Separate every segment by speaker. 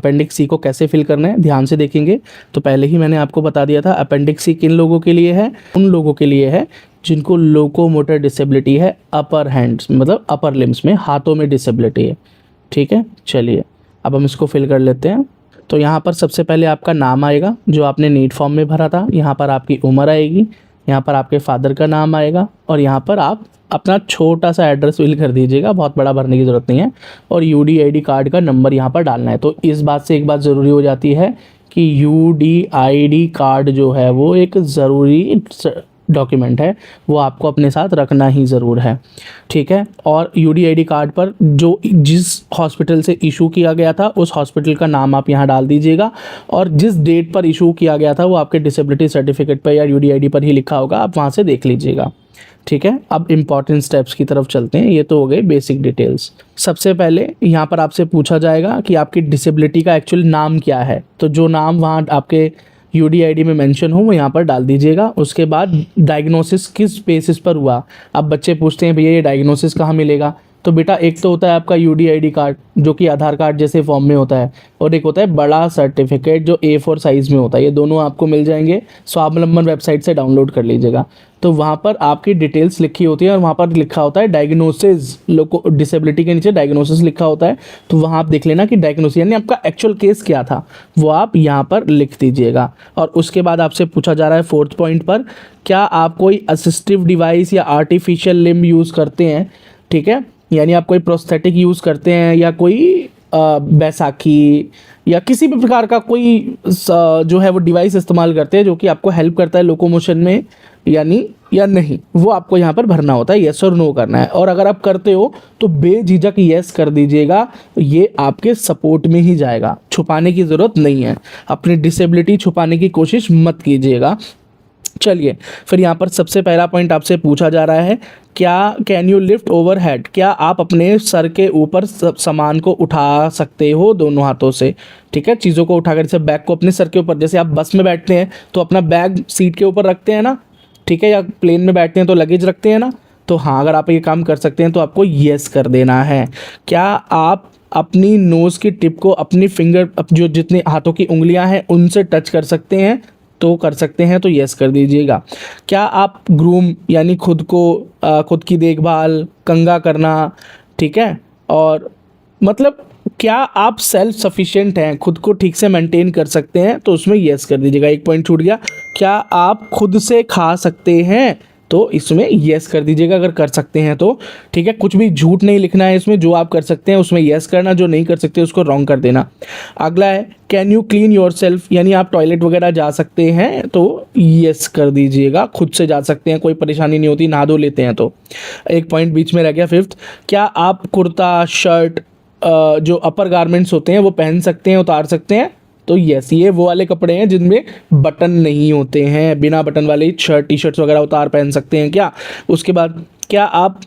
Speaker 1: Appendix सी को कैसे fill करना है ध्यान से देखेंगे तो पहले ही मैंने आपको बता दिया था। अपेंडिक्स सी किन लोगों के लिए है? उन लोगों के लिए है जिनको लोकोमोटर डिसेबिलिटी है, अपर हैंड्स मतलब अपर लिम्स में, हाथों में डिसेबिलिटी है। ठीक है, चलिए अब हम इसको फिल कर लेते हैं। तो यहाँ पर सबसे पहले आपका नाम आएगा जो आपने नीट फॉर्म में भरा था, यहाँ पर आपकी उम्र आएगी, यहाँ पर आपके फादर का नाम आएगा और यहाँ पर आप अपना छोटा सा एड्रेस फिल कर दीजिएगा, बहुत बड़ा भरने की ज़रूरत नहीं है। और यूडीआईडी कार्ड का नंबर यहाँ पर डालना है। तो इस बात से एक बात ज़रूरी हो जाती है कि यूडीआईडी कार्ड जो है वो एक ज़रूरी डॉक्यूमेंट है, वो आपको अपने साथ रखना ही ज़रूर है। ठीक है, और यूडीआईडी कार्ड पर जो जिस हॉस्पिटल से इशू किया गया था उस हॉस्पिटल का नाम आप यहाँ डाल दीजिएगा और जिस डेट पर इशू किया गया था वो आपके डिसेबिलिटी सर्टिफिकेट पर या यूडीआईडी पर ही लिखा होगा, आप वहाँ से देख लीजिएगा। ठीक है, अब इम्पॉर्टेंट स्टेप्स की तरफ चलते हैं। ये तो हो गए बेसिक डिटेल्स। सबसे पहले यहाँ पर आपसे पूछा जाएगा कि आपकी डिसेबिलिटी का एक्चुअल नाम क्या है, तो जो नाम वहाँ आपके यूडीआईडी में मेंशन हो वो यहाँ पर डाल दीजिएगा। उसके बाद डायग्नोसिस किस बेसिस पर हुआ। अब बच्चे पूछते हैं भैया ये डायग्नोसिस कहाँ मिलेगा, तो बेटा एक तो होता है आपका यूडीआईडी कार्ड जो कि आधार कार्ड जैसे फॉर्म में होता है, और एक होता है बड़ा सर्टिफिकेट जो A4 साइज़ में होता है। ये दोनों आपको मिल जाएंगे, स्वावलंबन वेबसाइट से डाउनलोड कर लीजिएगा। तो वहाँ पर आपकी डिटेल्स लिखी होती है और वहाँ पर लिखा होता है डायग्नोसिस, लोको डिसेबिलिटी के नीचे डायग्नोसिस लिखा होता है। तो वहाँ आप देख लेना कि डायग्नोसिस यानी आपका एक्चुअल केस क्या था वो आप यहाँ पर लिख दीजिएगा। और उसके बाद आपसे पूछा जा रहा है 4th पॉइंट पर, क्या आप कोई असिस्टिव डिवाइस या आर्टिफिशियल लिम्ब यूज़ करते हैं। ठीक है, यानी आप कोई प्रोस्थेटिक यूज़ करते हैं या कोई बैसाखी या किसी भी प्रकार का कोई जो है वो डिवाइस इस्तेमाल करते हैं जो कि आपको हेल्प करता है लोकोमोशन में, यानी या नहीं, वो आपको यहाँ पर भरना होता है, येस और नो करना है। और अगर आप करते हो तो बेझिझक येस कर दीजिएगा, ये आपके सपोर्ट में ही जाएगा, छुपाने की ज़रूरत नहीं है। अपनी डिसेबिलिटी छुपाने की कोशिश मत कीजिएगा। चलिए फिर यहाँ पर सबसे पहला पॉइंट आपसे पूछा जा रहा है, क्या can you lift over head, क्या आप अपने सर के ऊपर सामान को उठा सकते हो दोनों हाथों से। ठीक है, चीज़ों को उठाकर, जैसे बैग को अपने सर के ऊपर, जैसे आप बस में बैठते हैं तो अपना बैग सीट के ऊपर रखते हैं ना, ठीक है, या प्लेन में बैठते हैं तो लगेज रखते हैं ना। तो हाँ, अगर आप ये काम कर सकते हैं तो आपको येस कर देना है। क्या आप अपनी नोज़ की टिप को अपनी फिंगर, जो जितने हाथों की उंगलियां हैं उनसे टच कर सकते हैं, तो कर सकते हैं तो येस कर दीजिएगा। क्या आप ग्रूम यानी खुद की देखभाल, कंघा करना, ठीक है, और मतलब क्या आप सेल्फ सफिशिएंट हैं, खुद को ठीक से मेंटेन कर सकते हैं, तो उसमें येस कर दीजिएगा। एक पॉइंट छूट गया, क्या आप खुद से खा सकते हैं, तो इसमें येस कर दीजिएगा अगर कर सकते हैं तो। ठीक है, कुछ भी झूठ नहीं लिखना है इसमें, जो आप कर सकते हैं उसमें येस करना, जो नहीं कर सकते उसको रॉन्ग कर देना। अगला है can you clean your self, यानी आप टॉयलेट वगैरह जा सकते हैं तो येस कर दीजिएगा, खुद से जा सकते हैं, कोई परेशानी नहीं होती, नहा धो लेते हैं तो। एक पॉइंट बीच में रह गया 5th, क्या आप कुर्ता शर्ट जो अपर गारमेंट्स होते हैं वो पहन सकते हैं, उतार सकते हैं, तो यस, ये वो वाले कपड़े हैं जिनमें बटन नहीं होते हैं, बिना बटन वाले शर्ट टी शर्ट्स वगैरह उतार पहन सकते हैं क्या। उसके बाद क्या आप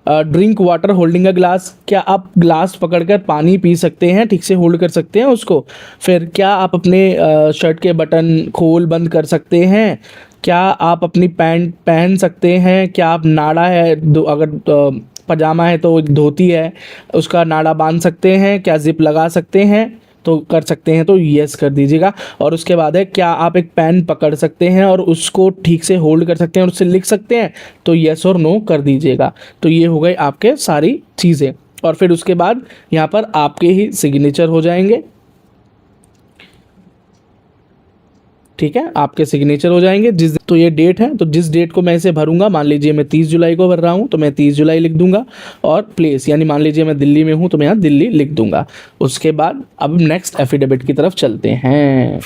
Speaker 1: drink water holding a glass, क्या आप ग्लास पकड़कर पानी पी सकते हैं, ठीक से होल्ड कर सकते हैं उसको। फिर क्या आप अपने शर्ट के बटन खोल बंद कर सकते हैं, क्या आप अपनी पैंट पहन सकते हैं, क्या आप नाड़ा है अगर पजामा है तो धोती है उसका नाड़ा बांध सकते हैं, क्या जिप लगा सकते हैं, तो कर सकते हैं तो येस कर दीजिएगा। और उसके बाद है क्या आप एक पेन पकड़ सकते हैं और उसको ठीक से होल्ड कर सकते हैं और उससे लिख सकते हैं, तो येस और नो कर दीजिएगा। तो ये हो गए आपके सारी चीज़ें, और फिर उसके बाद यहाँ पर आपके ही सिग्नेचर हो जाएंगे। ठीक है, आपके सिग्नेचर हो जाएंगे तो ये डेट है, तो जिस डेट को मैं इसे भरूंगा, मान लीजिए मैं 30 जुलाई को भर रहा हूँ तो मैं 30 जुलाई लिख दूंगा, और प्लेस यानी मान लीजिए मैं दिल्ली में हूँ तो मैं यहाँ दिल्ली लिख दूंगा। उसके बाद अब नेक्स्ट एफिडेविट की तरफ चलते हैं।